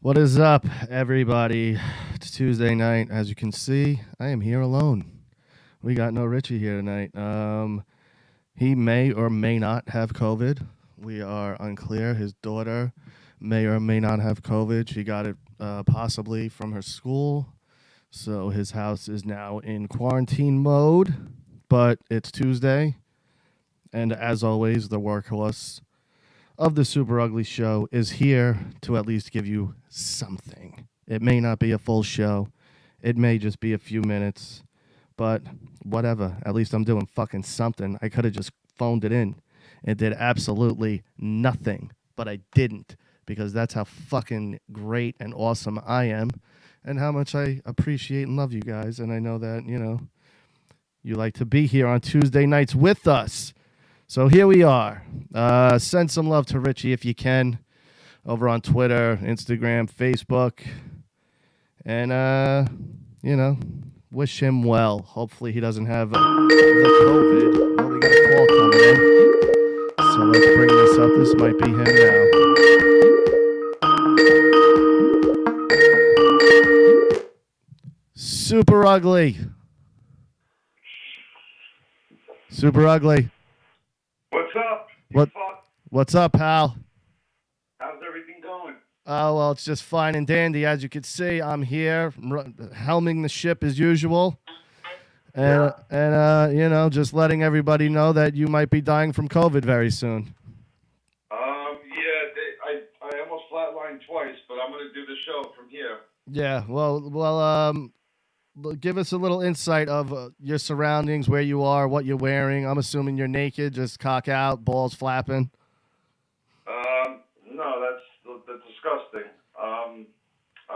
What is up, everybody? It's Tuesday night. As you can see, I am here alone. We got no Richie here tonight. He may or may not have COVID. We are unclear. His daughter may or may not have COVID. She got it possibly from her school. So his house is now in quarantine mode. But it's Tuesday. And as always, the workhorse of the Superugly show is here to at least give you something. It may not be a full show. It may just be a few minutes. But whatever. At least I'm doing fucking something. I could have just phoned it in. It did absolutely nothing. But I didn't. Because that's how fucking great and awesome I am. And how much I appreciate and love you guys. And I know that, you like to be here on Tuesday nights with us. So here we are. Send some love to Richie if you can over on Twitter, Instagram, Facebook. And, wish him well. Hopefully he doesn't have the COVID. Well, we got a call coming in. So let's bring this up. This might be him now. Superugly. Superugly. What's up? What's up, pal? How's everything going? Oh, well, it's just fine and dandy. As you can see, I'm here, helming the ship as usual. And just letting everybody know that you might be dying from COVID very soon. I almost flatlined twice, but I'm going to do the show from here. Yeah, well, give us a little insight of your surroundings, where you are, what you're wearing. I'm assuming you're naked, just cock out, balls flapping. No, that's disgusting.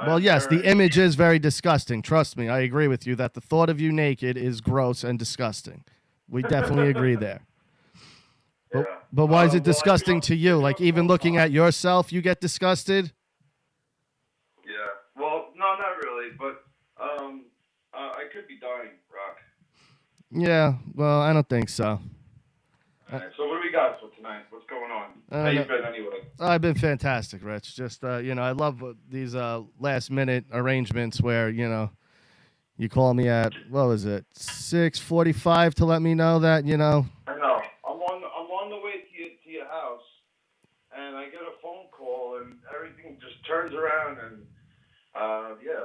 Well, yes, the image is very disgusting. Trust me, I agree with you that the thought of you naked is gross and disgusting. We definitely agree there. But why is it disgusting to you? Like, even looking at yourself, you get disgusted? Yeah. Well, no, not really, but I could be dying, Rock. Yeah, well, I don't think so. All right, so what do we got for tonight? What's going on? How you been anyway? I've been fantastic, Rich. Just, I love these last-minute arrangements where, you call me at, what was it, 6:45 to let me know that, I know. I'm on the way to your house, and I get a phone call, and everything just turns around, and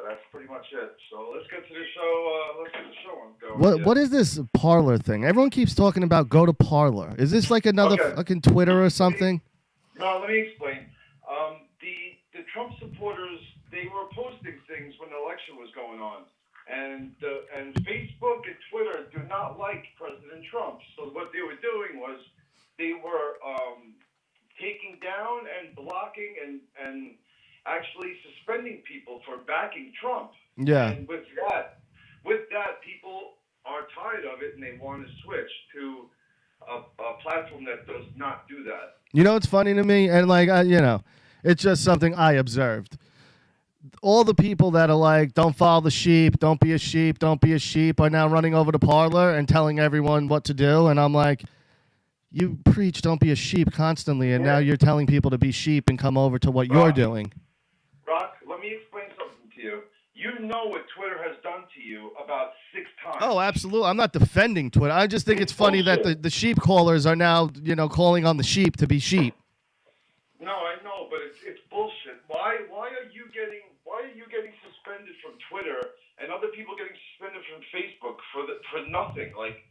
that's pretty much it. So let's get to the show. Let's get the show on going. What is this Parler thing? Everyone keeps talking about go to Parler. Is this like another fucking Twitter or something? No, let me explain. The Trump supporters, they were posting things when the election was going on, and Facebook and Twitter do not like President Trump. So what they were doing was they were taking down and blocking and actually suspending people for backing Trump. Yeah. And with that, people are tired of it, and they want to switch to a platform that does not do that. You know, it's funny to me, and it's just something I observed. All the people that are like, don't follow the sheep, don't be a sheep, don't be a sheep, are now running over to Parler and telling everyone what to do. And I'm like, you preach don't be a sheep constantly, and now you're telling people to be sheep and come over to what you're doing. Rock, let me explain something to you. You know what Twitter has done to you about 6 times. Oh, absolutely. I'm not defending Twitter. I just think it's funny that the sheep callers are now, calling on the sheep to be sheep. No, I know, but it's bullshit. Why are you getting suspended from Twitter and other people getting suspended from Facebook for nothing? Like,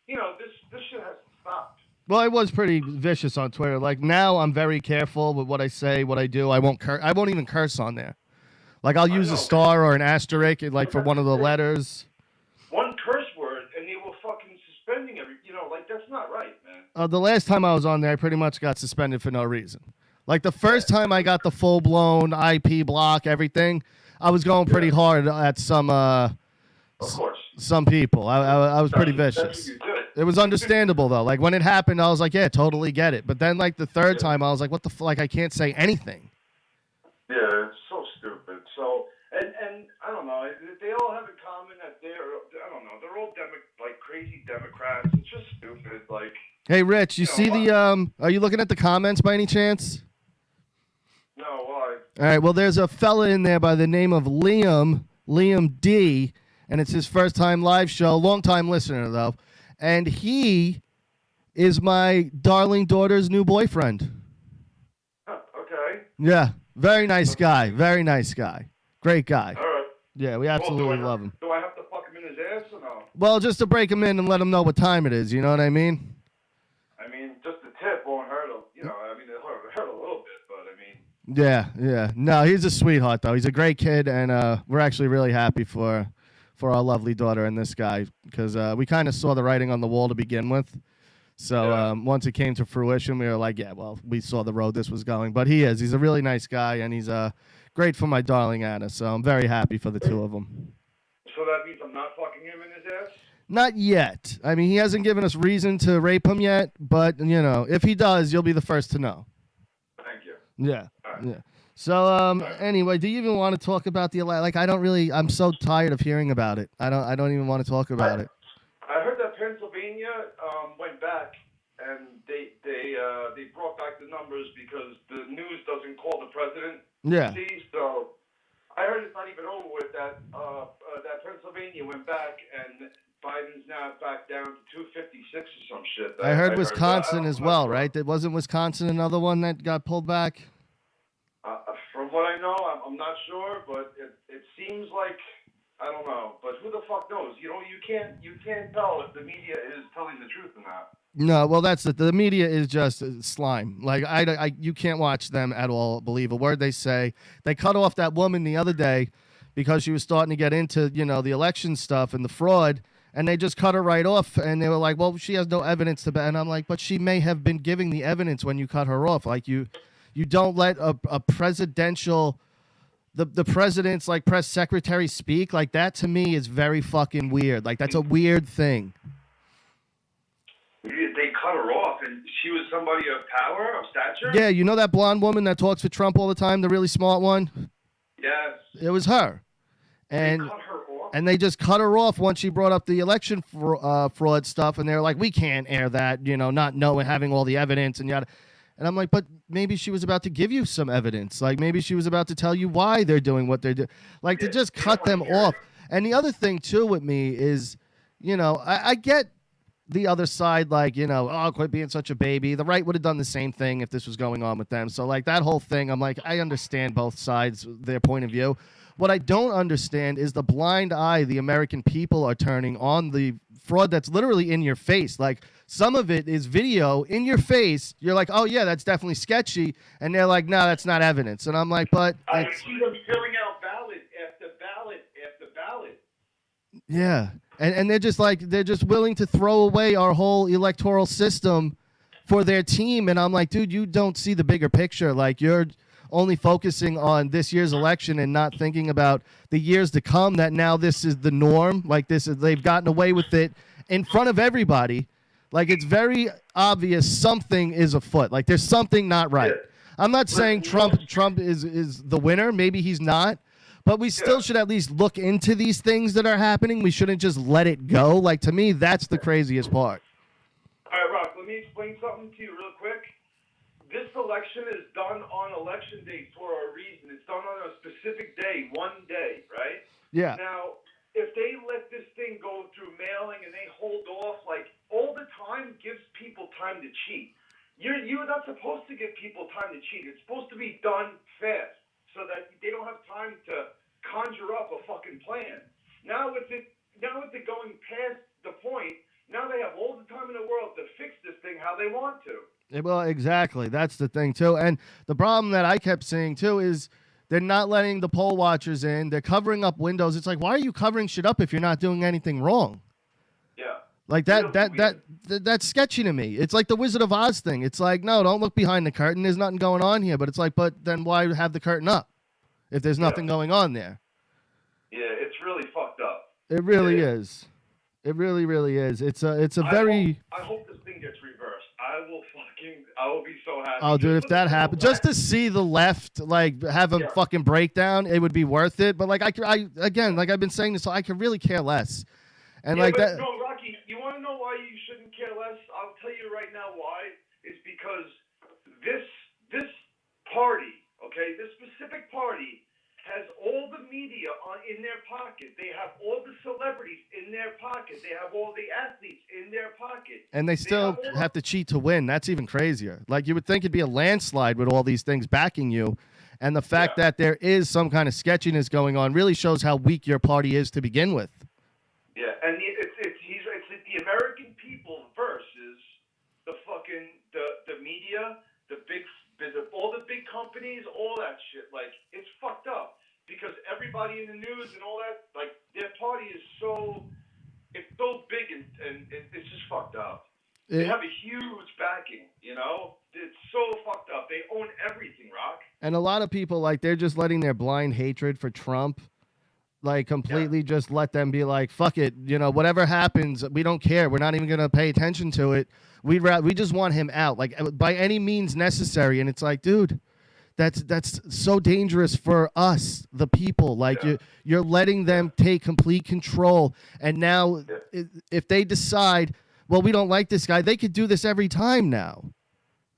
this shit has to stop. Well, I was pretty vicious on Twitter. Like, now I'm very careful with what I say, what I do. I won't even curse on there. Like, I'll use a star or an asterisk, like, for one of the letters. One curse word, and they were fucking suspending that's not right, man. The last time I was on there, I pretty much got suspended for no reason. Like, the first time I got the full-blown IP block, everything, I was going pretty hard at some people. I was pretty vicious. It was understandable, though. Like, when it happened, I was like, yeah, totally get it. But then, like, the third time, I was like, what the like, I can't say anything. Yeah, it's so stupid. So, and I don't know, they all have in common that they're all crazy Democrats. It's just stupid. Like, hey, Rich, you see are you looking at the comments by any chance? No, why? All right, well, there's a fella in there by the name of Liam D, and it's his first time live show, long time listener though, and he is my darling daughter's new boyfriend. Huh, okay. Yeah, very nice guy, very nice guy, great guy. All right. Yeah, we Well, absolutely love him. Do I have to fuck him in his ass or no? Well, just to break him in and let him know what time it is, you know what I mean? I mean, just a tip won't hurt him. You know, I mean, it hurt a little bit, but I mean. Yeah. No, he's a sweetheart though. He's a great kid, and we're actually really happy for our lovely daughter and this guy because we kind of saw the writing on the wall to begin with. So once it came to fruition, we were like, yeah, well, we saw the road this was going. But he's a really nice guy, and he's great for my darling Anna. So I'm very happy for the two of them. So that means I'm not fucking him in his ass? Not yet. I mean, he hasn't given us reason to rape him yet, but, you know, if he does, you'll be the first to know. Thank you. Yeah, Right. yeah. So, anyway, do you even want to talk about the like? I'm so tired of hearing about it. I don't even want to talk about it. I heard that Pennsylvania went back and they brought back the numbers because the news doesn't call the president. Yeah. See, so I heard it's not even over with that. That Pennsylvania went back and Biden's now back down to 256 or some shit. I heard Wisconsin as well, right? Wasn't Wisconsin another one that got pulled back? From what I know, I'm not sure, but it seems like I don't know. But who the fuck knows? You know, you can't tell if the media is telling the truth or not. No, well, that's it. The media is just slime. Like you can't watch them at all. Believe a word they say. They cut off that woman the other day because she was starting to get into the election stuff and the fraud, and they just cut her right off. And they were like, "Well, she has no evidence to bet." And I'm like, "But she may have been giving the evidence when you cut her off. Like you don't let a presidential." The president's like press secretary speak like that. To me is very fucking weird. Like that's a weird thing. They cut her off, and she was somebody of power, of stature. Yeah, you know that blonde woman that talks with Trump all the time, the really smart one. Yes. It was her, and they cut her off? And they just cut her off once she brought up the election fraud stuff, and they're like, we can't air that, not knowing, having all the evidence and yada. And I'm like, but maybe she was about to give you some evidence. Like maybe she was about to tell you why they're doing what they're doing. Like to just cut them off. And the other thing too with me is, I get the other side, like, oh, quit being such a baby. The right would have done the same thing if this was going on with them. So like that whole thing, I'm like, I understand both sides, their point of view. What I don't understand is the blind eye the American people are turning on the fraud that's literally in your face. Like some of it is video in your face. You're like, oh yeah, that's definitely sketchy. And they're like, no, that's not evidence. And I'm like, but I see them filling out ballot after ballot after ballot. Yeah. And they're just willing to throw away our whole electoral system for their team. And I'm like, dude, you don't see the bigger picture. Like you're only focusing on this year's election and not thinking about the years to come, that now this is the norm. Like they've gotten away with it in front of everybody. Like it's very obvious something is afoot. Like there's something not right. I'm not saying Trump is the winner. Maybe he's not. But we still should at least look into these things that are happening. We shouldn't just let it go. Like, to me, that's the craziest part. All right, Rock, let me explain something to you real quick. This election is done on election day for a reason. It's done on a specific day, one day, right? Yeah. Now, if they let this thing go through mailing and they hold off, like, all the time gives people time to cheat. You're not supposed to give people time to cheat. It's supposed to be done fast, so that they don't have time to conjure up a fucking plan. Now with it going past the point, now they have all the time in the world to fix this thing how they want to. Well, exactly. That's the thing, too. And the problem that I kept seeing, too, is they're not letting the poll watchers in. They're covering up windows. It's like, why are you covering shit up if you're not doing anything wrong? Yeah. Like that's sketchy to me. It's like the Wizard of Oz thing. It's like, no, don't look behind the curtain. There's nothing going on here. But it's like, but then why have the curtain up if there's nothing going on there? Yeah, it's really fucked up. It really is. It really, really is. It's a very. I hope this thing gets reversed. I will be so happy. Oh, dude, if that happened, just to see the left like have a fucking breakdown, it would be worth it. But like I again, like I've been saying this, I could really care less. And like that. No, Rocky, you want to know why you shouldn't care less? I'll tell you right now why. It's because this party, okay? This specific party has all the media in their pocket. They have all the celebrities in their pocket. They have all the athletes in their pocket. And they still have to cheat to win. That's even crazier. Like, you would think it'd be a landslide with all these things backing you. And the fact that there is some kind of sketchiness going on really shows how weak your party is to begin with. Yeah, and it's the American people versus the fucking the media, all the big companies, all that shit. Like, it's fucked up because everybody in the news and all that, like, their party is so big and it's just fucked up. They have a huge backing, you know? It's so fucked up. They own everything, Rock. And a lot of people, like, they're just letting their blind hatred for Trump, like, completely just let them be like, fuck it, you know, whatever happens, we don't care. We're not even going to pay attention to it. We just want him out, like, by any means necessary. And it's like, dude, that's so dangerous for us, the people. Like, you're letting them take complete control. And now if they decide, well, we don't like this guy, they could do this every time now.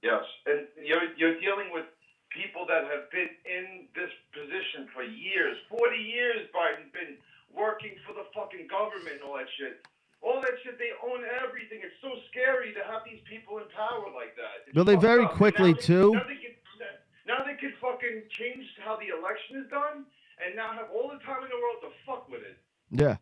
Yes, and you're dealing with people that have been in this position for years. 40 years Biden's been working for the fucking government and all that shit. All that shit, they own everything. It's so scary to have these people in power like that. Well, they very quickly, too. Now they can fucking change how the election is done and now have all the time in the world to fuck with it. Yeah.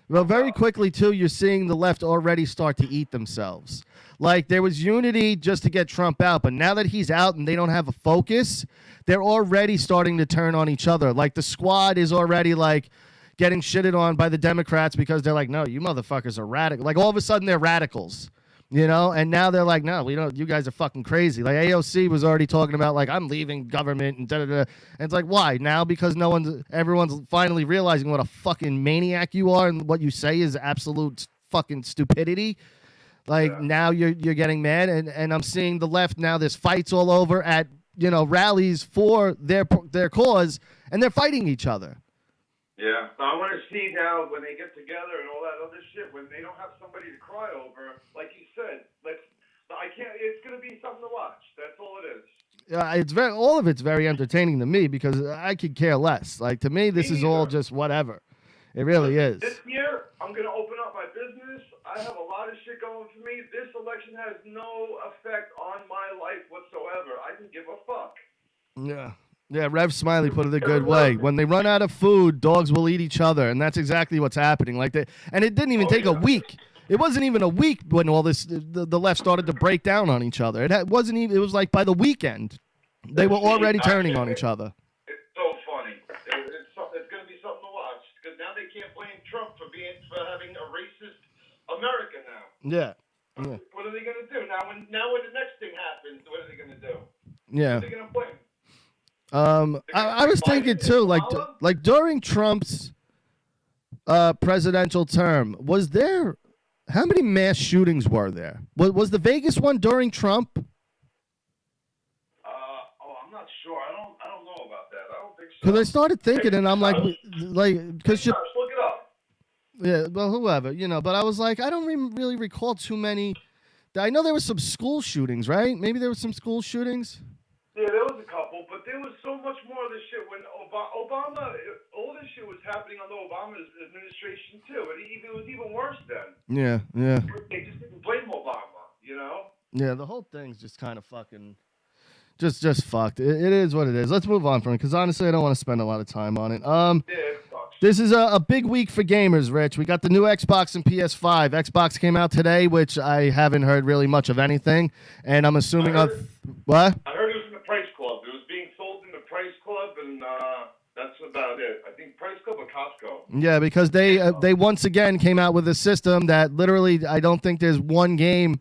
Well, very quickly, too, you're seeing the left already start to eat themselves. Like, there was unity just to get Trump out, but now that he's out and they don't have a focus, they're already starting to turn on each other. Like, the squad is already, like, getting shitted on by the Democrats because they're like, no, you motherfuckers are radical. Like, all of a sudden, they're radicals, you know? And now they're like, no, we don't. You guys are fucking crazy. Like, AOC was already talking about, like, I'm leaving government and da-da-da. And it's like, why? Now because everyone's finally realizing what a fucking maniac you are and what you say is absolute fucking stupidity. Like, now you're getting mad, and I'm seeing the left now. There's fights all over at, you know, rallies for their cause, and they're fighting each other. Yeah, I want to see now when they get together and all that other shit, when they don't have somebody to cry over, like you said. It's gonna be something to watch. That's all it is. All of it's very entertaining to me because I could care less. Like, to me, this is all just whatever. It really is. This year, I'm gonna open up my business. I have a lot of shit going for me. This election has no effect on my life whatsoever. I can give a fuck. Yeah. Yeah, Rev Smiley put it a good way. When they run out of food, dogs will eat each other, and that's exactly what's happening. And it didn't even take a week. It wasn't even a week when all this the left started to break down on each other. It wasn't even. It was like by the weekend, they were already turning on each other. It's so funny. It's going to be something to watch because now they can't blame Trump for having a racist America now. Yeah. What are they going to do now? When the next thing happens, what are they going to do? Yeah. What are they going to blame? I was thinking too, like during Trump's presidential term, how many mass shootings were there? Was the Vegas one during Trump? I'm not sure. I don't know about that. I don't think so. Because I started thinking, and I'm like, because look it up. Yeah, well, whoever, you know. But I was like, I don't really recall too many. I know there was some school shootings, right? Maybe there was some school shootings. Yeah, there was a couple, but there was so much more of this shit when Obama, all this shit was happening under Obama's administration too. It was even worse then. Yeah. They just didn't blame Obama, you know? Yeah, the whole thing's just kind of fucking, just fucked. It is what it is. Let's move on from it, because honestly, I don't want to spend a lot of time on it. It sucks. This is a big week for gamers, Rich. We got the new Xbox and PS5. Xbox came out today, which I haven't heard really much of anything, and I'm assuming what? I heard it was in the Price Club. It was being sold in the Price Club, and that's about it. I think Price Club or Costco. Yeah, because they once again came out with a system that literally I don't think there's one game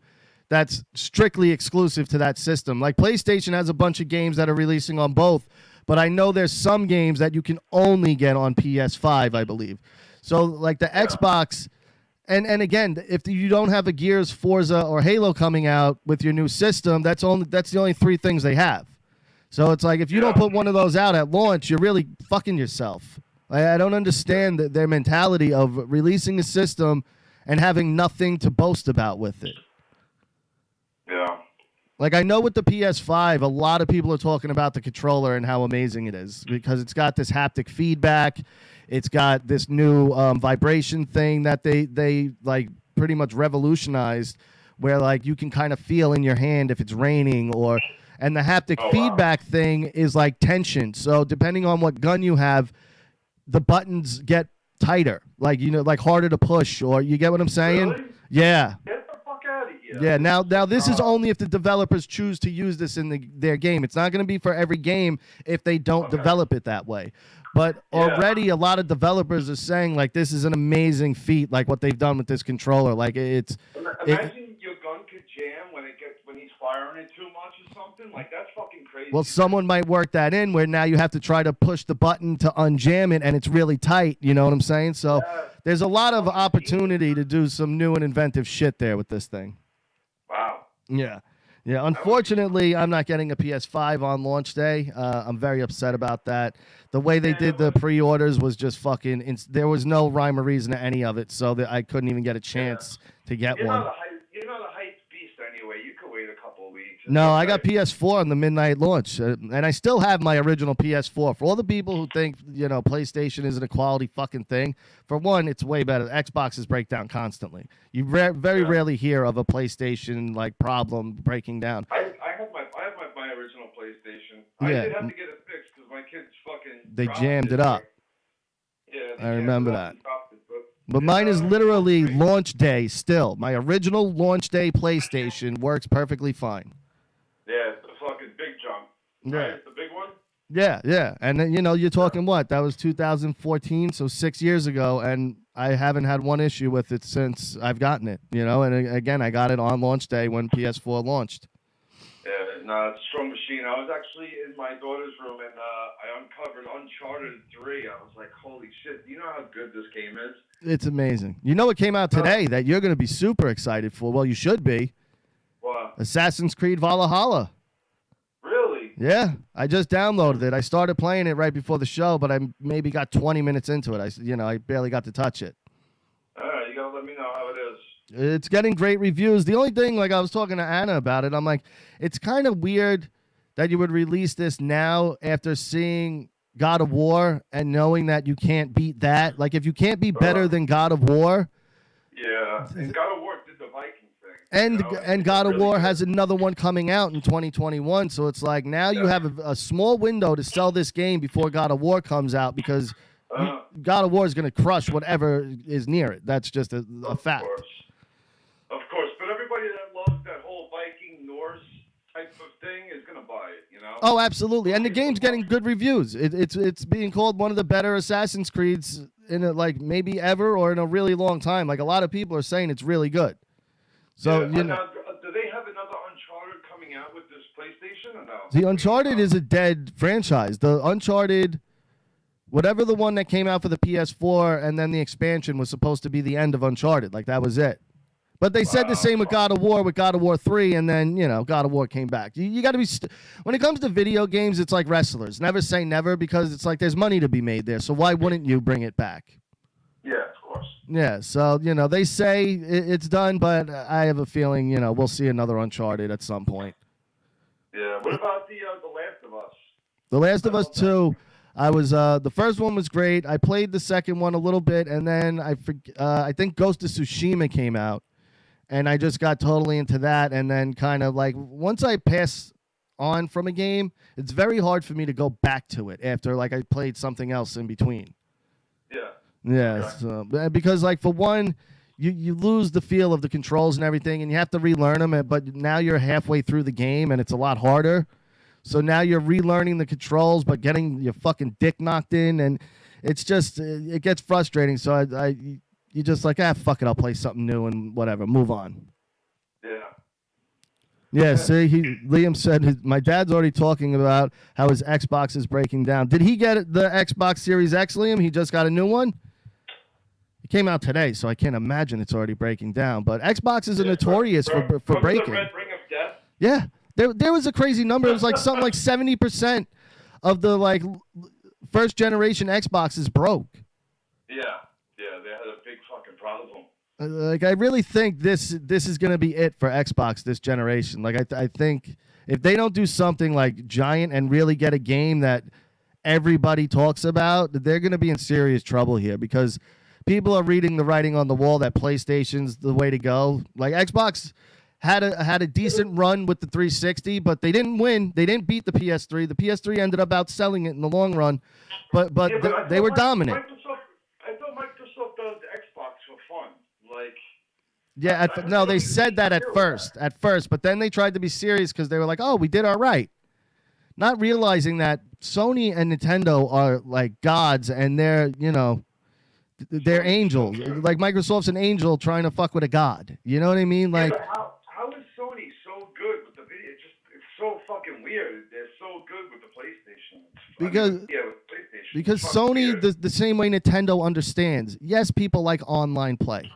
that's strictly exclusive to that system. Like, PlayStation has a bunch of games that are releasing on both, but I know there's some games that you can only get on PS5, I believe. So, like, the Xbox, and again, if you don't have a Gears, Forza, or Halo coming out with your new system, that's the only three things they have. So it's like, if you don't put one of those out at launch, you're really fucking yourself. I don't understand their mentality of releasing a system and having nothing to boast about with it. Yeah. Like, I know with the PS5, a lot of people are talking about the controller and how amazing it is because it's got this haptic feedback. It's got this new vibration thing that they like pretty much revolutionized, where like you can kind of feel in your hand if it's raining or. And the haptic feedback thing is like tension. So depending on what gun you have, the buttons get tighter, like like harder to push, or you get what I'm saying? Really? Yeah. Get the fuck out of here. Yeah, now this is only if the developers choose to use this in their game. It's not going to be for every game if they don't develop it that way. But already a lot of developers are saying like this is an amazing feat, like what they've done with this controller. Like Imagine your gun could jam when he's firing it too much or something. Like that's fucking crazy. Well, someone might work that in where now you have to try to push the button to unjam it, and it's really tight. You know what I'm saying? So there's a lot of opportunity to do some new and inventive shit there with this thing. Wow. Yeah. Yeah. Unfortunately, I'm not getting a PS5 on launch day. I'm very upset about that. The way they did the pre-orders was just fucking. There was no rhyme or reason to any of it, so that I couldn't even get a chance to get one. You're not a hype beast anyway. You could wait a couple of weeks. No, I got PS4 on the midnight launch, and I still have my original PS4. For all the people who think PlayStation isn't a quality fucking thing, for one, it's way better. Xboxes break down constantly. You very rarely hear of a PlayStation like problem breaking down. I have my original PlayStation. I did have to get it fixed because my kids fucking. They jammed it up. Yeah, I remember that. But mine is literally launch day still. My original launch day PlayStation works perfectly fine. Yeah, it's the fucking big jump. Yeah. Right? It's the big one? Yeah. And then, you're talking what? That was 2014, so 6 years ago, and I haven't had one issue with it since I've gotten it, And again, I got it on launch day when PS4 launched. Yeah, no, it's a strong machine. I was actually in my daughter's room, and I uncovered Uncharted 3. I was like, holy shit, do you know how good this game is? It's amazing. You know what came out today that you're going to be super excited for? Well, you should be. What? Assassin's Creed Valhalla. Really? Yeah, I just downloaded it. I started playing it right before the show, but I maybe got 20 minutes into it. I barely got to touch it. All right, you got to let me know how it is. It's getting great reviews. The only thing, like I was talking to Anna about it, I'm like, it's kind of weird that you would release this now after seeing God of War and knowing that you can't beat that. Like, if you can't be better than God of War. Yeah, and God of War did the Viking thing. And God of War has another one coming out in 2021. So it's like now you have a small window to sell this game before God of War comes out because God of War is going to crush whatever is near it. That's just a fact. Of course, but everybody that loves that whole Viking Norse type of thing is going to buy it, Oh, absolutely. And the game's getting good reviews. It's being called one of the better Assassin's Creeds in maybe ever or in a really long time. Like, a lot of people are saying it's really good. So, Now, do they have another Uncharted coming out with this PlayStation or no? The Uncharted is a dead franchise. The Uncharted, whatever the one that came out for the PS4 and then the expansion was supposed to be the end of Uncharted. Like, that was it. But they said the same with God of War 3, and then, God of War came back. You got to be... when it comes to video games, it's like wrestlers. Never say never, because it's like there's money to be made there. So why wouldn't you bring it back? Yeah, of course. Yeah, so, they say it's done, but I have a feeling, we'll see another Uncharted at some point. Yeah, what about The Last of Us? The Last of Us 2... I was the first one was great. I played the second one a little bit, and then I think Ghost of Tsushima came out. And I just got totally into that. And then kind of like once I pass on from a game, it's very hard for me to go back to it after like I played something else in between. Yeah. Yeah. Okay. So, because like for one, you lose the feel of the controls and everything, and you have to relearn them. But now you're halfway through the game, and it's a lot harder. So now you're relearning the controls, but getting your fucking dick knocked in, and it's just it gets frustrating. So you're just like, fuck it, I'll play something new and whatever, move on. Yeah. Yeah, see, Liam said my dad's already talking about how his Xbox is breaking down. Did he get the Xbox Series X, Liam? He just got a new one? It came out today, so I can't imagine it's already breaking down. But Xboxes are notorious for breaking. The Red Ring of Death? Yeah, there was a crazy number. It was like something like 70% of the like first generation Xboxes broke. Yeah, they had a big fucking problem. Like I really think this is going to be it for Xbox this generation. Like I think if they don't do something like giant and really get a game that everybody talks about, they're going to be in serious trouble here because people are reading the writing on the wall that PlayStation's the way to go. Like Xbox had a decent run with the 360, but they didn't win. They didn't beat the PS3. The PS3 ended up outselling it in the long run, but they were dominant. I thought Microsoft does Xbox for fun. Like, Yeah, no, they said that at first, but then they tried to be serious because they were like, "Oh, we did all right," not realizing that Sony and Nintendo are like gods, and they're angels. Like Microsoft's an angel trying to fuck with a god. You know what I mean? Like, yeah, how is Sony so good with the video? It's so fucking weird. They're so good with the PlayStation. Because Sony, the same way Nintendo understands. Yes, people like online play.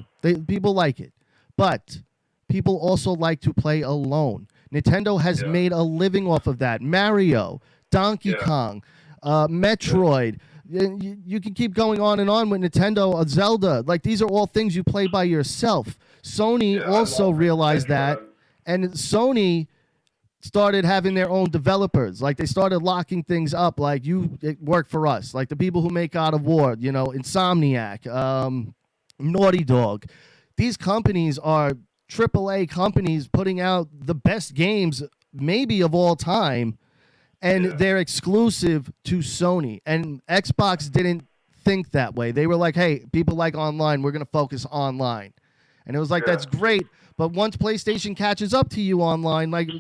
People like it. But people also like to play alone. Nintendo has made a living off of that. Mario, Donkey Kong, Metroid. You can keep going on and on with Nintendo, Zelda. Like, these are all things you play by yourself. Sony also realized that. And Sony started having their own developers. Like, they started locking things up. Like, it worked for us. Like, the people who make God of War, Insomniac, Naughty Dog. These companies are AAA companies putting out the best games maybe of all time, and they're exclusive to Sony. And Xbox didn't think that way. They were like, hey, people like online. We're going to focus online. And it was like, that's great. But once PlayStation catches up to you online, like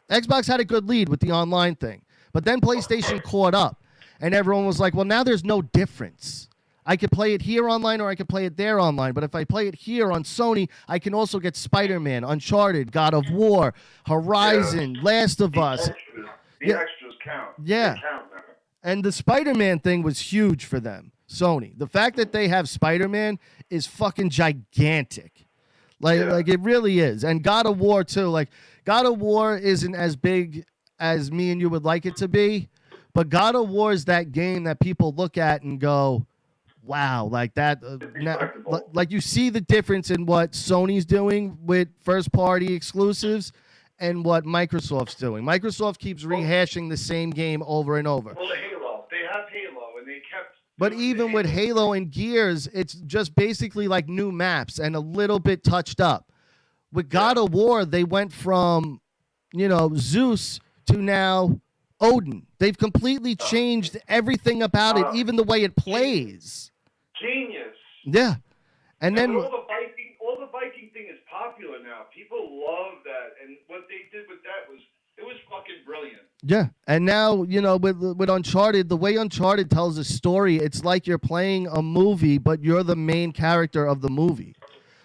Xbox had a good lead with the online thing. But then PlayStation caught up, and everyone was like, well, now there's no difference. I could play it here online or I could play it there online. But if I play it here on Sony, I can also get Spider-Man, Uncharted, God of War, Horizon, Last of Us. The extras count. Yeah. They count now. And the Spider-Man thing was huge for them, Sony. The fact that they have Spider-Man is fucking gigantic. Like it really is. And God of War, too. Like, God of War isn't as big as me and you would like it to be. But God of War is that game that people look at and go, wow, like that. Like you see the difference in what Sony's doing with first-party exclusives and what Microsoft's doing. Microsoft keeps rehashing the same game over and over. Well, the Halo. They have Halo, and they kept... But even with Halo and Gears, it's just basically like new maps and a little bit touched up. With God of War, they went from, Zeus to now Odin. They've completely changed everything about it, even the way it plays. Genius. Yeah. And then all the Viking thing is popular now. People love that, and what they did with that was fucking brilliant. Yeah, and now with Uncharted, the way Uncharted tells a story, it's like you're playing a movie, but you're the main character of the movie.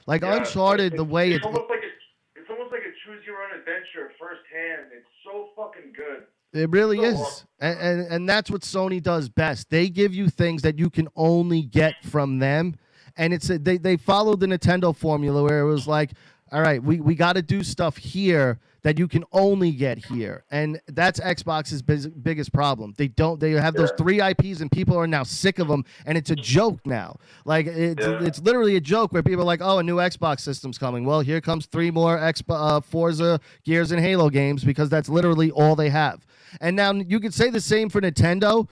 Like Uncharted, the way it's almost like a choose your own adventure firsthand. It's so fucking good. It really is. And that's what Sony does best. They give you things that you can only get from them. And they followed the Nintendo formula where it was like, all right, we got to do stuff here that you can only get here. And that's Xbox's biggest problem. They have those 3 IPs and people are now sick of them, and it's a joke now. Like it's literally a joke where people are like, oh, a new Xbox system's coming. Well, here comes 3 more Forza, Gears, and Halo games because that's literally all they have. And now you could say the same for Nintendo,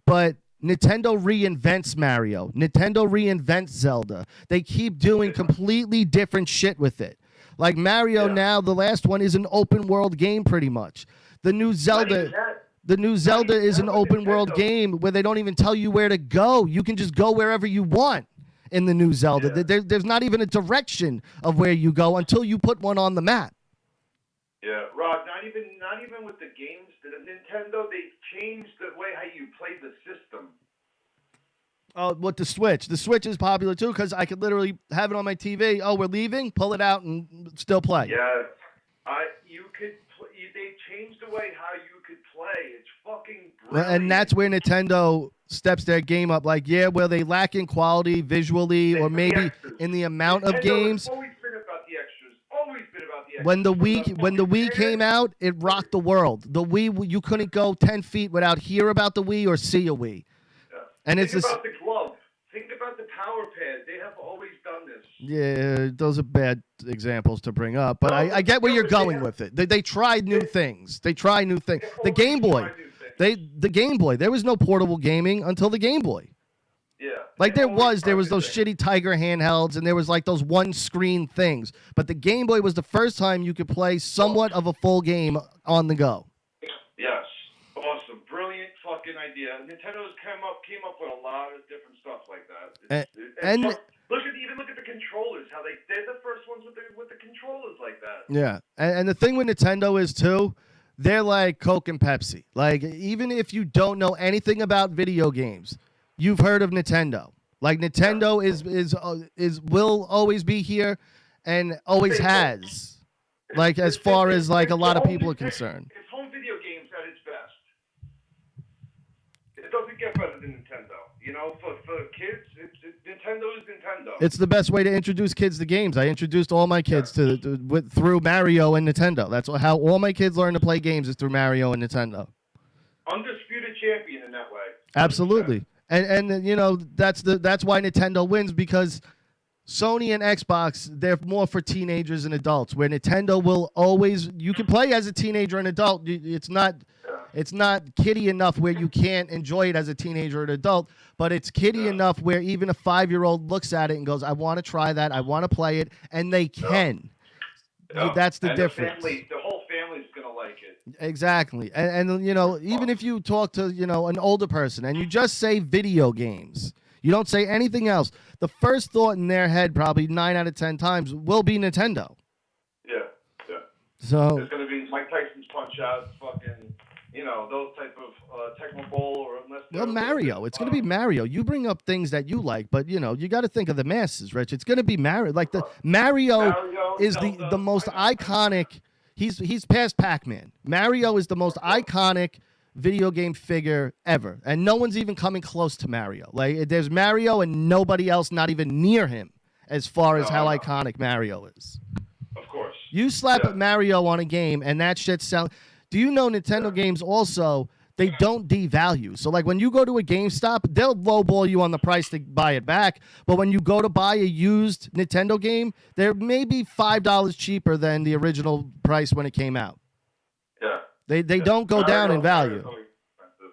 but Nintendo reinvents Mario. Nintendo reinvents Zelda. They keep doing completely different shit with it. Like Mario now, the last one is an open world game pretty much. The new Zelda is an open world game where they don't even tell you where to go. You can just go wherever you want in the new Zelda. There's not even a direction of where you go until you put one on the map. Yeah, Rod, not even with the games. The Nintendo, they've changed the way how you play the system. Oh, with the Switch. The Switch is popular, too, because I could literally have it on my TV. Oh, we're leaving? Pull it out and still play. Yeah. They changed the way how you could play. It's fucking brilliant. And that's where Nintendo steps their game up. Like, where they lack in quality visually or maybe in the amount of games. It's always been about the extras. Always been about the extras. When the Wii came out, it rocked the world. The Wii, you couldn't go 10 feet without hear about the Wii or see a Wii. Yeah. And Think about the glove. Think about the power pad. They have always done this. Yeah, those are bad examples to bring up, but I get where you're going with it. They tried new things. They try new things. The Game Boy, the Game Boy. There was no portable gaming until the Game Boy. Yeah. Like there was those shitty Tiger handhelds, and there was like those one screen things. But the Game Boy was the first time you could play somewhat of a full game on the go. Yes. Awesome. Brilliant fucking idea. Nintendo's came up with a lot of different stuff like that. And look at the controllers. How they're the first ones with the controllers like that. Yeah, and the thing with Nintendo is too, they're like Coke and Pepsi. Like even if you don't know anything about video games, you've heard of Nintendo. Like Nintendo is will always be here, and always has. Like as far as like a lot of people are concerned. It's home video games at its best. It doesn't get better than Nintendo. You know, for kids, Nintendo is Nintendo. It's the best way to introduce kids to games. I introduced all my kids through Mario and Nintendo. That's how all my kids learn to play games is through Mario and Nintendo. Undisputed champion in that way. Absolutely. And you know, that's why Nintendo wins, because Sony and Xbox, they're more for teenagers and adults, where Nintendo will always, you can play as a teenager and adult. It's not kiddie enough where you can't enjoy it as a teenager or an adult, but it's kiddie enough where even a 5-year-old looks at it and goes, I want to try that, I want to play it, and they can. That's the difference. The whole family's going to like it. Exactly. And you know, even if you talk to, you know, an older person and you just say video games, you don't say anything else, the first thought in their head probably 9 out of 10 times will be Nintendo. Yeah. So there's going to be Mike Tyson's Punch-Out, fucking, you know, those type of Tecmo Bowl, or unless. Well, Mario. It's going to be Mario. You bring up things that you like, but you know, you got to think of the masses, Rich. It's going to be Mario. Like the Mario is the most iconic. He's past Pac-Man. Mario is the most iconic video game figure ever, and no one's even coming close to Mario. Like there's Mario and nobody else, not even near him, as far as how iconic Mario is. Of course. You slap Mario on a game, and that shit sounds. Do you know Nintendo games also? They don't devalue. So like when you go to a GameStop, they'll lowball you on the price to buy it back. But when you go to buy a used Nintendo game, they're maybe $5 cheaper than the original price when it came out. Yeah. They don't go down in value.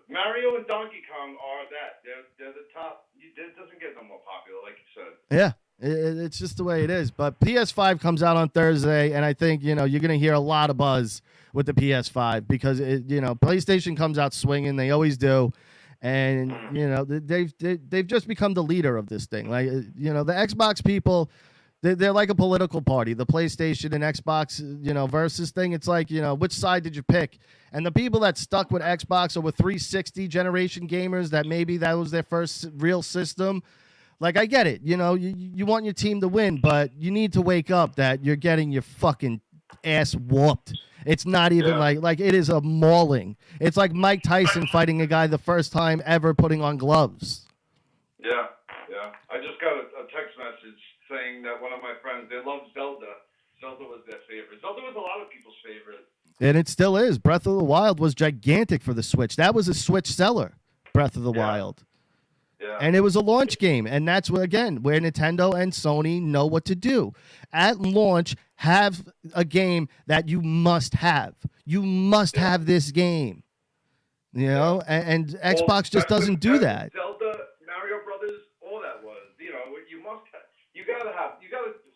Mario and Donkey Kong are that. They're the top. It doesn't get no more popular, like you said. Yeah. It's just the way it is. But PS5 comes out on Thursday, and I think, you know, you're going to hear a lot of buzz with the PS5 because, you know, PlayStation comes out swinging. They always do. And, you know, they've just become the leader of this thing. Like, you know, the Xbox people, they're like a political party. The PlayStation and Xbox, you know, versus thing. It's like, you know, which side did you pick? And the people that stuck with Xbox or with 360 generation gamers that maybe that was their first real system, like, I get it. You know, you want your team to win, but you need to wake up that you're getting your fucking ass whooped. It's not even like it is a mauling. It's like Mike Tyson fighting a guy the first time ever putting on gloves. Yeah. I just got a text message saying that one of my friends, they love Zelda. Zelda was their favorite. Zelda was a lot of people's favorite. And it still is. Breath of the Wild was gigantic for the Switch. That was a Switch seller, Breath of the Wild. Yeah. And it was a launch game, and that's where Nintendo and Sony know what to do. At launch, have a game that you must have. You must have this game. You know, and Xbox just doesn't do that. Zelda, Mario Brothers, all that was. You know, you must have. You gotta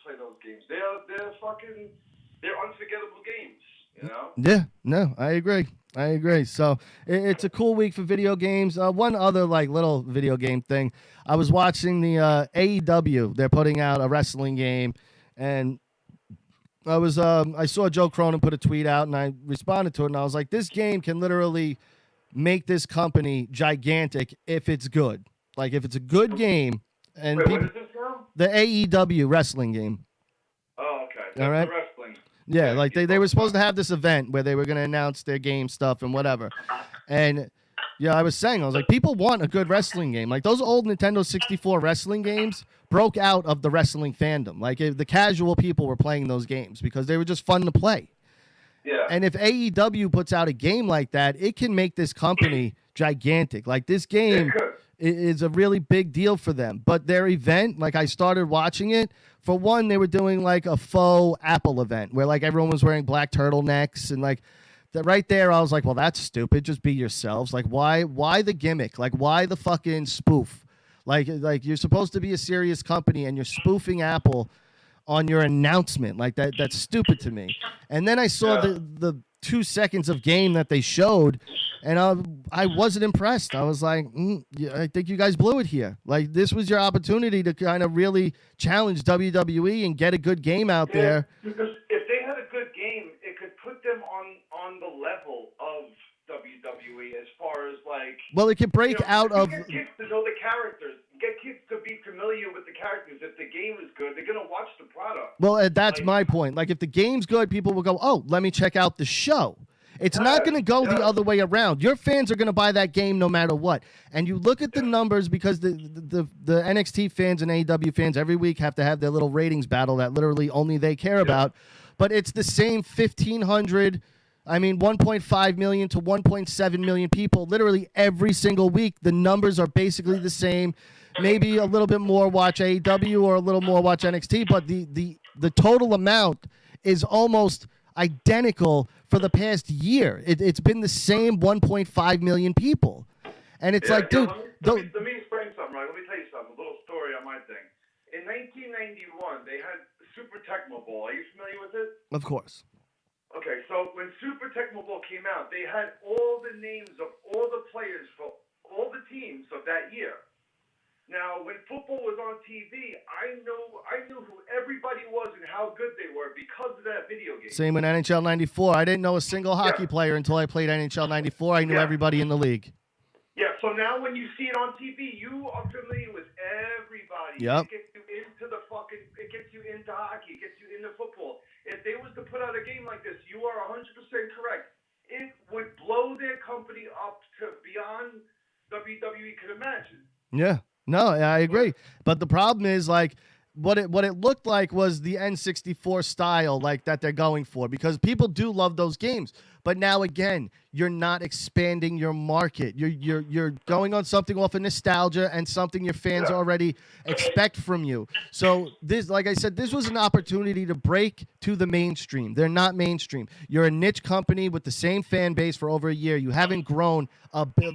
play those games. They're unforgettable games. You know? Yeah, no, I agree. So it's a cool week for video games. One other like little video game thing. I was watching the AEW. They're putting out a wrestling game, and I saw Joe Cronin put a tweet out, and I responded to it, and I was like, this game can literally make this company gigantic if it's good. Like if it's a good game, and what is this now? The AEW wrestling game. Oh, okay. All right. Wrestling. Yeah, like they were supposed to have this event where they were going to announce their game stuff and whatever. And yeah, I was like, people want a good wrestling game. Like those old Nintendo 64 wrestling games broke out of the wrestling fandom. Like the casual people were playing those games because they were just fun to play. Yeah. And if AEW puts out a game like that, it can make this company gigantic. Like this game is a really big deal for them. But their event, like I started watching it. For one, they were doing like a faux Apple event where like everyone was wearing black turtlenecks and like that right there. I was like, well, that's stupid. Just be yourselves. Like, why the gimmick? Like, why the fucking spoof? Like you're supposed to be a serious company and you're spoofing Apple on your announcement. Like that's stupid to me. And then I saw the 2 seconds of game that they showed, and I wasn't impressed. I was like, yeah, I think you guys blew it here. Like, this was your opportunity to kind of really challenge WWE and get a good game out there. Because if they had a good game, it could put them on the level of WWE as far as like. Well, it could break out of. Get kids to know the characters. Get kids to be familiar with the characters. If the game is good, they're gonna watch the product. Well, that's my point. Like, if the game's good, people will go, oh, let me check out the show. It's not going to go the other way around. Your fans are going to buy that game no matter what. And you look at the numbers, because the NXT fans and AEW fans every week have to have their little ratings battle that literally only they care about. But it's the same 1,500, 1.5 million to 1.7 million people literally every single week. The numbers are basically the same. Maybe a little bit more watch AEW or a little more watch NXT, but the total amount is almost identical for the past year. It's been the same 1.5 million people. And it's like, dude. Let me explain something, right? Let me tell you something, a little story on my thing. In 1991, they had Super Tecmo Bowl. Are you familiar with it? Of course. Okay, so when Super Tecmo Bowl came out, they had all the names of all the players for all the teams of that year. Now, when football was on TV, I knew who everybody was and how good they were because of that video game. Same with NHL 94. I didn't know a single hockey player until I played NHL 94. I knew everybody in the league. Yeah, so now when you see it on TV, you are familiar with everybody. Yep. It gets you into it gets you into hockey, it gets you into football. If they was to put out a game like this, you are 100% correct. It would blow their company up to beyond WWE could imagine. Yeah. No, I agree. But the problem is, like, what it looked like was the N64 style, like, that they're going for, because people do love those games. But now again, you're not expanding your market. You're going on something off of nostalgia and something your fans already expect from you. So this, like I said, this was an opportunity to break to the mainstream. They're not mainstream. You're a niche company with the same fan base for over a year. You haven't grown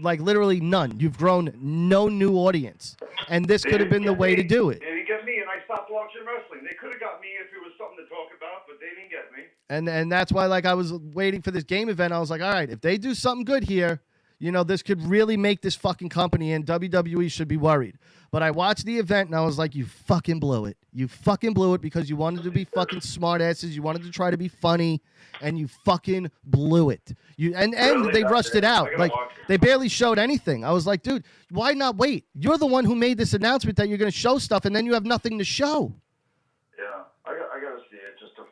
like literally none. You've grown no new audience, and this could have been the way to do it. They didn't get me, and I stopped watching wrestling. They could have got me if it was something to talk about, but they didn't get me. And that's why, like, I was waiting for this game event. I was like, all right, if they do something good here, this could really make this fucking company, and WWE should be worried. But I watched the event, and I was like, you fucking blew it. You fucking blew it because you wanted to be fucking smartasses. You wanted to try to be funny, and you fucking blew it. And they rushed it out. Like, they barely showed anything. I was like, dude, why not wait? You're the one who made this announcement that you're going to show stuff, and then you have nothing to show. Yeah, I got to see it just to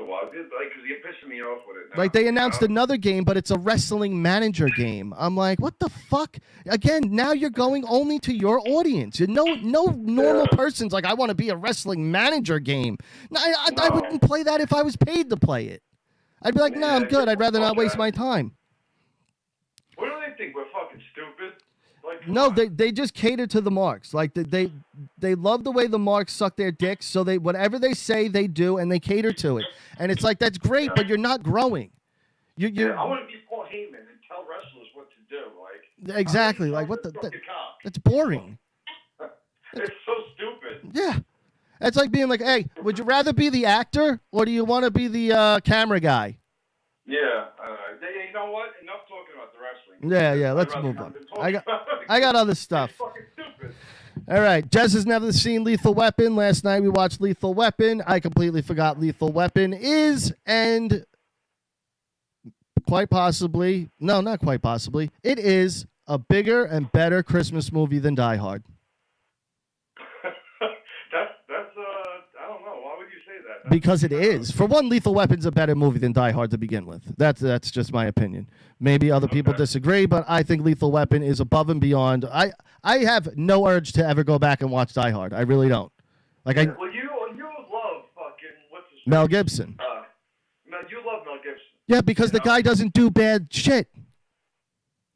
watch it, like, because you're pissing me off with it now. Like, they announced another game, but it's a wrestling manager game. I'm like, what the fuck? Again, now you're going only to your audience. No normal person's like, I want to be a wrestling manager game. No, I wouldn't play that if I was paid to play it. I'd be like, no, I'm good. I'd rather not waste my time. What do they think? We're fucking stupid? Like, no, they just cater to the marks. Like, they love the way the marks suck their dicks, so whatever they say, they do, and they cater to it. And it's like, that's great, but you're not growing. I want to be Paul Heyman and tell wrestlers what to do. Like, exactly. Like, what that's boring. It's so stupid. Yeah. It's like being like, hey, would you rather be the actor, or do you want to be the camera guy? Yeah. You know what? Enough talking about the wrestling. Yeah, let's move on. I got other stuff. It's fucking stupid. All right, Jess has never seen Lethal Weapon. Last night we watched Lethal Weapon. I completely forgot Lethal Weapon is, and quite possibly, no, not quite possibly, it is a bigger and better Christmas movie than Die Hard. I don't know. Why would you say that? Because it is. For one, Lethal Weapon's a better movie than Die Hard to begin with. That's just my opinion. Maybe other people disagree, but I think Lethal Weapon is above and beyond. I have no urge to ever go back and watch Die Hard. I really don't. Like, well, you love fucking what's his name? Mel Gibson. You love Mel Gibson. Yeah, because the guy doesn't do bad shit.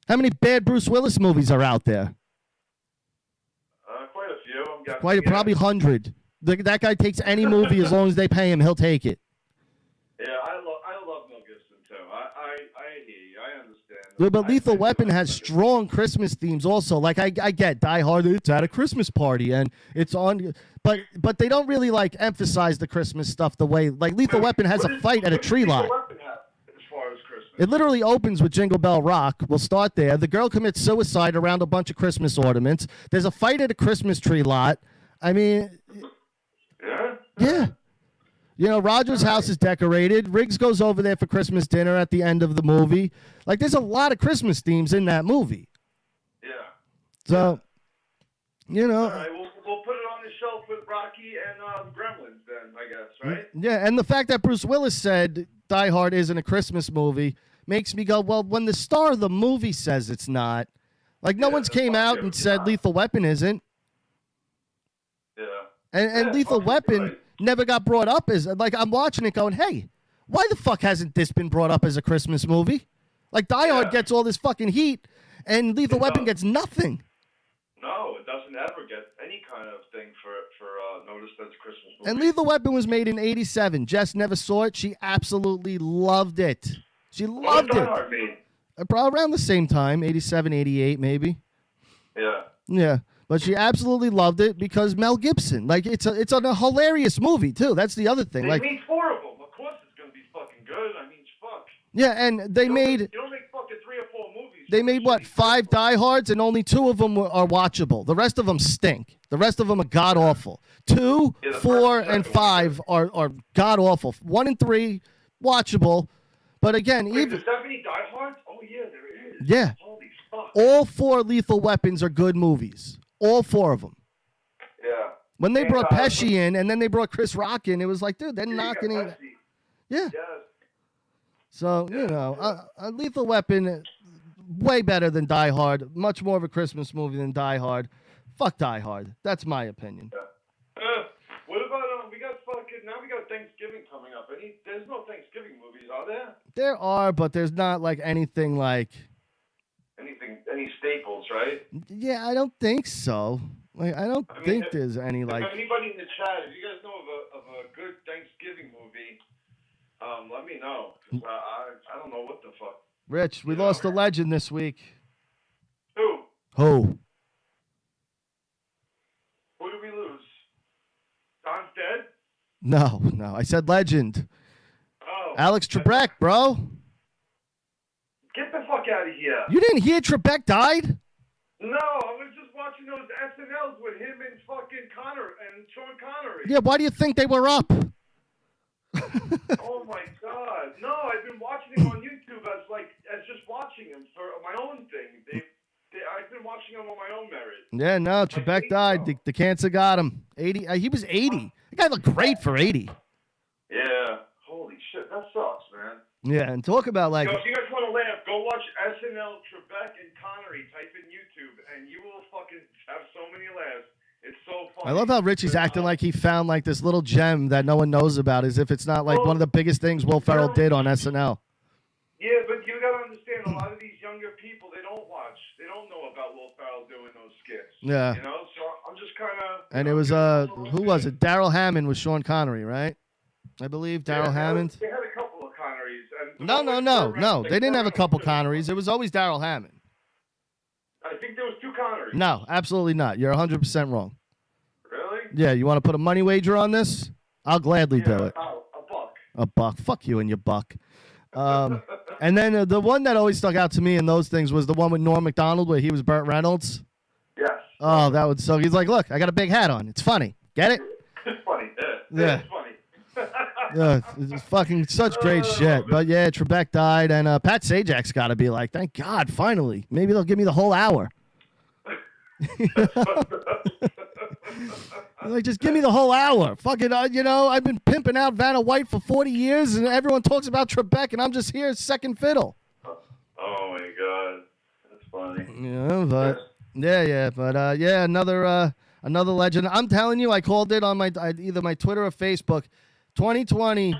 How many bad Bruce Willis movies are out there? I'm guessing. Quite probably 100. That guy takes any movie as long as they pay him, he'll take it. Yeah, I love Mel Gibson too. I hear you. I understand. Yeah, but Lethal Weapon has strong Christmas themes also. Like I get Die Hard, it's at a Christmas party and it's on, but they don't really like emphasize the Christmas stuff the way like Lethal Weapon has a fight at a tree lot. Lethal Weapon have as far as Christmas? It literally opens with Jingle Bell Rock. We'll start there. The girl commits suicide around a bunch of Christmas ornaments. There's a fight at a Christmas tree lot. I mean, yeah. You know, Roger's house is decorated. Riggs goes over there for Christmas dinner at the end of the movie. Like, there's a lot of Christmas themes in that movie. Yeah. So, you know. All right, we'll put it on the shelf with Rocky and Gremlins then, I guess, right? Yeah, and the fact that Bruce Willis said Die Hard isn't a Christmas movie makes me go, well, when the star of the movie says it's not, like, no one's came out and said Lethal Weapon isn't. Yeah. And Lethal Weapon never got brought up as, like, I'm watching it going, hey, why the fuck hasn't this been brought up as a Christmas movie? Like, Die Hard gets all this fucking heat, and Lethal Weapon gets nothing. No, it doesn't ever get any kind of thing for noticed as a Christmas movie. And Lethal Weapon was made in 87. Jess never saw it. She absolutely loved it. She loved it. Die Hard mean? Probably around the same time, 87, 88 maybe. Yeah. Yeah. But she absolutely loved it because Mel Gibson. Like, it's a hilarious movie, too. That's the other thing. They like, made 4 of them. Of course it's going to be fucking good. I mean, fuck. Yeah, and they made... You don't make fucking 3 or 4 movies. They made, what, 5 Die Hards, and only 2 of them are watchable. The rest of them stink. The rest of them are god-awful. 2, 4, and 5 are god-awful. 1 and 3, watchable. But again, Wait, even... Does that mean Die Hards? Oh, yeah, there is. Yeah. Holy fuck. All 4 Lethal Weapons are good movies. All 4 of them. Yeah. When they brought Pesci in, and then they brought Chris Rock in, it was like, dude, they're knocking it. Yeah. Yes. So, you know, Lethal Weapon, way better than Die Hard. Much more of a Christmas movie than Die Hard. Fuck Die Hard. That's my opinion. Yeah. What about, we got Thanksgiving coming up. There's no Thanksgiving movies, are there? There are, but there's not like anything like... Any staples, right? Yeah, I don't think so. Like, I don't think there's any like... If anybody in the chat, if you guys know of a good Thanksgiving movie, let me know. 'Cause I don't know what the fuck. Rich, we lost a legend this week. Who? Who? Who did we lose? Don's dead? No. I said legend. Oh. Alex Trebek, bro. Get the fuck out of here. You didn't hear Trebek died? No, I was just watching those SNLs with him and fucking Sean Connery. Yeah, why do you think they were up? Oh my god. No, I've been watching him on YouTube as just watching him for my own thing. I've been watching him on my own merit. Yeah, no, Trebek died. The cancer got him. 80. He was 80. The guy looked great for 80. Yeah. Holy shit, that sucks, man. Yeah, and talk about like... So if you guys want to laugh, go watch SNL, Trebek, and Connery. Type in YouTube, and you will fucking have so many laughs. It's so funny. I love how Richie's acting like he found like this little gem that no one knows about, as if it's not like one of the biggest things Will Ferrell did on SNL. Yeah, but you got to understand, a lot of these younger people, they don't watch. They don't know about Will Ferrell doing those skits. Yeah. You know, so I'm just kind of... And it was, who was it? Daryl Hammond was Sean Connery, right? I believe Daryl Hammond. They had a couple of Connerys. And No. They didn't have a couple Connerys. It was always Daryl Hammond. I think there was 2 Connerys. No, absolutely not. You're 100% wrong. Really? Yeah, you want to put a money wager on this? I'll gladly do it. A buck. Fuck you and your buck. And then the one that always stuck out to me in those things was the one with Norm Macdonald where he was Burt Reynolds. Yes. Oh, that was so. He's like, look, I got a big hat on. It's funny. Get it? It's funny. Yeah. It's funny. Yeah, it's fucking such great shit. But yeah, Trebek died, and Pat Sajak's got to be like, thank God, finally. Maybe they'll give me the whole hour. Like, just give me the whole hour. Fucking, I've been pimping out Vanna White for 40 years, and everyone talks about Trebek, and I'm just here second fiddle. Oh my God, that's funny. Yeah, but another legend. I'm telling you, I called it on either my Twitter or Facebook. 2020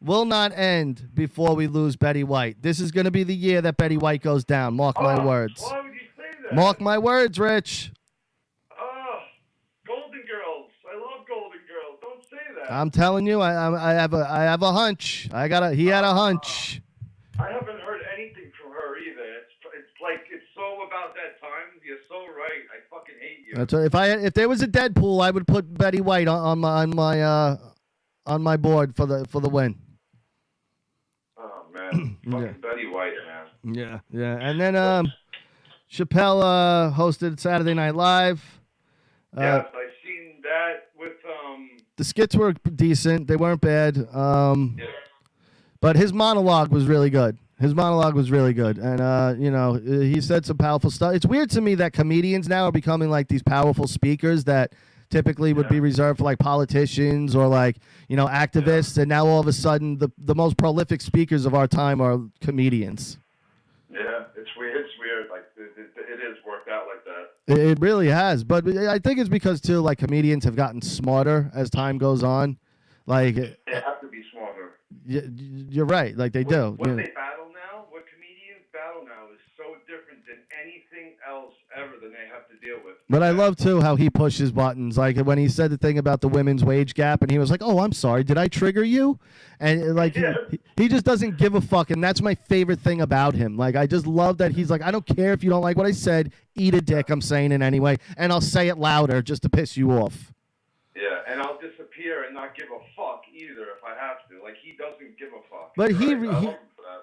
will not end before we lose Betty White. This is going to be the year that Betty White goes down. Mark my words. Why would you say that? Mark my words, Rich. Go I'm telling you, I have a hunch. He had a hunch. I haven't heard anything from her either. It's like it's so about that time. You're so right. I fucking hate you. That's right. If there was a Deadpool, I would put Betty White on my board for the win. Oh man, fucking Betty White, man. Yeah. And then Chappelle hosted Saturday Night Live. Yes, I've seen that with The skits were decent. They weren't bad. But his monologue was really good. And, he said some powerful stuff. It's weird to me that comedians now are becoming like these powerful speakers that typically would be reserved for like politicians or like, activists. And now all of a sudden the most prolific speakers of our time are comedians. Yeah, it's weird. Like it has worked out like that. It really has. But I think it's because, too, like comedians have gotten smarter as time goes on. Like they have to be smarter. You're right. Like they do. What they battle now, what comedians battle now is so different than anything else ever than they have to deal with. But I love, too, how he pushes buttons. Like when he said the thing about the women's wage gap and he was like, oh, I'm sorry. Did I trigger you? And like he just doesn't give a fuck. And that's my favorite thing about him. Like I just love that he's like, I don't care if you don't like what I said. Eat a dick. I'm saying it anyway. And I'll say it louder just to piss you off. Yeah, and I'll disappear and not give a fuck either if I have to. Like, he doesn't give a fuck. But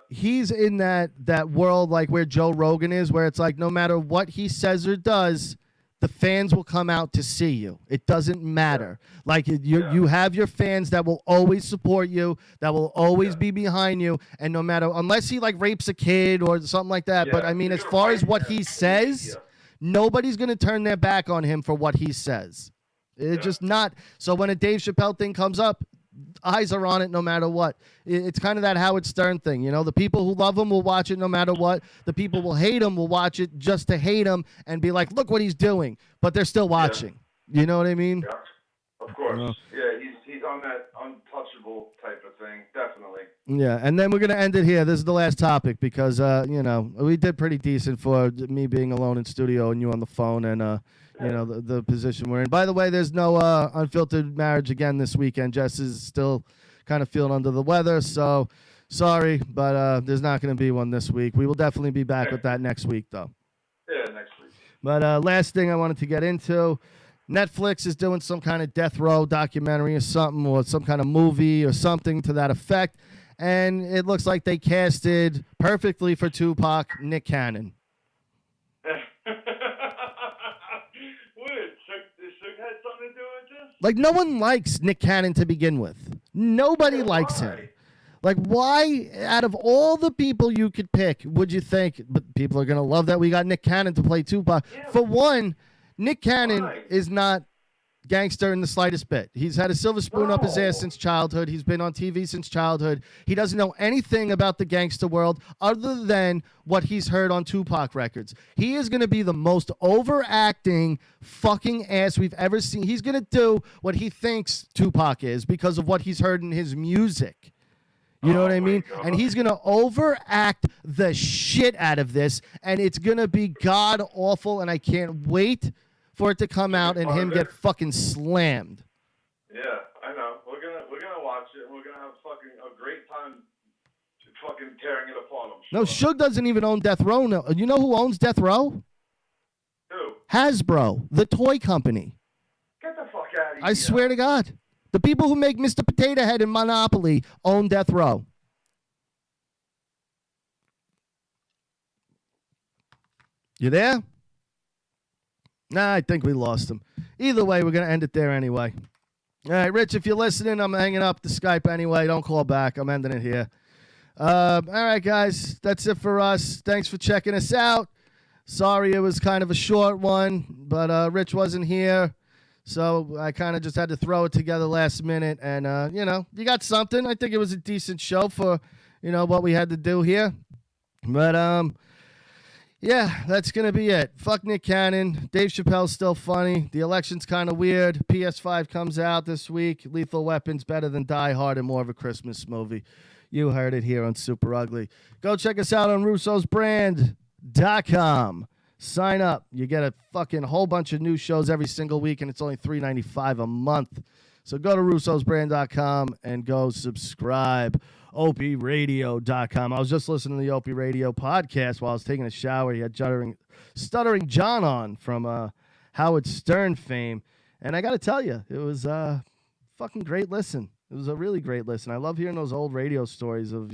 he's in that world like where Joe Rogan is, where it's like no matter what he says or does, the fans will come out to see you. It doesn't matter. Yeah. Like you have your fans that will always support you, that will always be behind you, and no matter, unless he like rapes a kid or something like that. Yeah. But I mean, as far as what he says, nobody's going to turn their back on him for what he says. It's just not. So when a Dave Chappelle thing comes up, eyes are on it no matter what. It's kind of that Howard Stern thing. The people who love him will watch it no matter what. The people who hate him will watch it just to hate him and be like, look what he's doing. But they're still watching. You know what I mean? Yeah, of course. Yeah, he's on that untouchable type of thing. Definitely. Yeah, and then we're going to end it here. This is the last topic because, we did pretty decent for me being alone in studio and you on the phone and, the position we're in. By the way, there's no Unfiltered Marriage again this weekend. Jess is still kind of feeling under the weather, so sorry, but there's not going to be one this week. We will definitely be back with that next week, though. Yeah, next week. But last thing I wanted to get into, Netflix is doing some kind of death row documentary or something, or some kind of movie or something to that effect, and it looks like they casted perfectly for Tupac, Nick Cannon. Like, no one likes Nick Cannon to begin with. Nobody likes him. Like, why, out of all the people you could pick, would you think, but people are going to love that we got Nick Cannon to play Tupac? Yeah, for one, Nick Cannon is not gangster in the slightest bit. He's had a silver spoon up his ass since childhood. He's been on TV since childhood. He doesn't know anything about the gangster world other than what he's heard on Tupac records. He is going to be the most overacting fucking ass we've ever seen. He's going to do what he thinks Tupac is because of what he's heard in his music. You know what I mean? God. And he's going to overact the shit out of this, and it's going to be god awful, and I can't wait for it to come out and him get fucking slammed. Yeah, I know. We're gonna watch it, and we're gonna have a great time fucking tearing it apart. No, Suge doesn't even own Death Row. No. You know who owns Death Row? Who? Hasbro, the toy company. Get the fuck out of here. I swear to God. The people who make Mr. Potato Head and Monopoly own Death Row. You there? Nah, I think we lost him. Either way, we're going to end it there anyway. All right, Rich, if you're listening, I'm hanging up the Skype anyway. Don't call back. I'm ending it here. All right, guys, that's it for us. Thanks for checking us out. Sorry it was kind of a short one, but Rich wasn't here, so I kind of just had to throw it together last minute. And, you got something. I think it was a decent show for, what we had to do here. But, yeah, that's going to be it. Fuck Nick Cannon. Dave Chappelle's still funny. The election's kind of weird. PS5 comes out this week. Lethal Weapon's better than Die Hard and more of a Christmas movie. You heard it here on Super Ugly. Go check us out on russosbrand.com. Sign up. You get a fucking whole bunch of new shows every single week, and it's only $3.95 a month. So go to russosbrand.com and go subscribe. opradio.com. I was just listening to the Opie Radio podcast while I was taking a shower. He had Stuttering John on from Howard Stern fame. And I got to tell you, it was a fucking great listen. It was a really great listen. I love hearing those old radio stories of,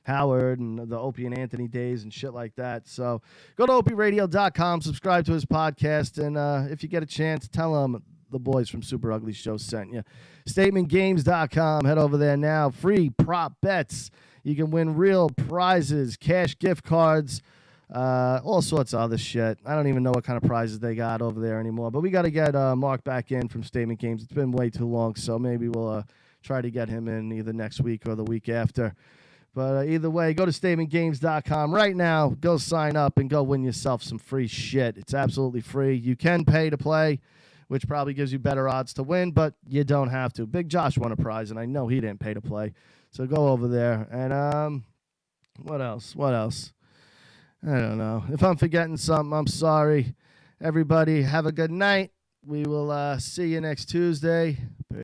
Howard and the Opie and Anthony days and shit like that. So go to opradio.com, subscribe to his podcast, and if you get a chance, tell him the boys from Superugly Show sent you. StatementGames.com. Head over there now. Free prop bets. You can win real prizes, cash gift cards, all sorts of other shit. I don't even know what kind of prizes they got over there anymore. But we got to get Mark back in from Statement Games. It's been way too long, so maybe we'll try to get him in either next week or the week after. But either way, go to StatementGames.com right now. Go sign up and go win yourself some free shit. It's absolutely free. You can pay to play, which probably gives you better odds to win, but you don't have to. Big Josh won a prize, and I know he didn't pay to play. So go over there. And what else? I don't know. If I'm forgetting something, I'm sorry. Everybody, have a good night. We will see you next Tuesday.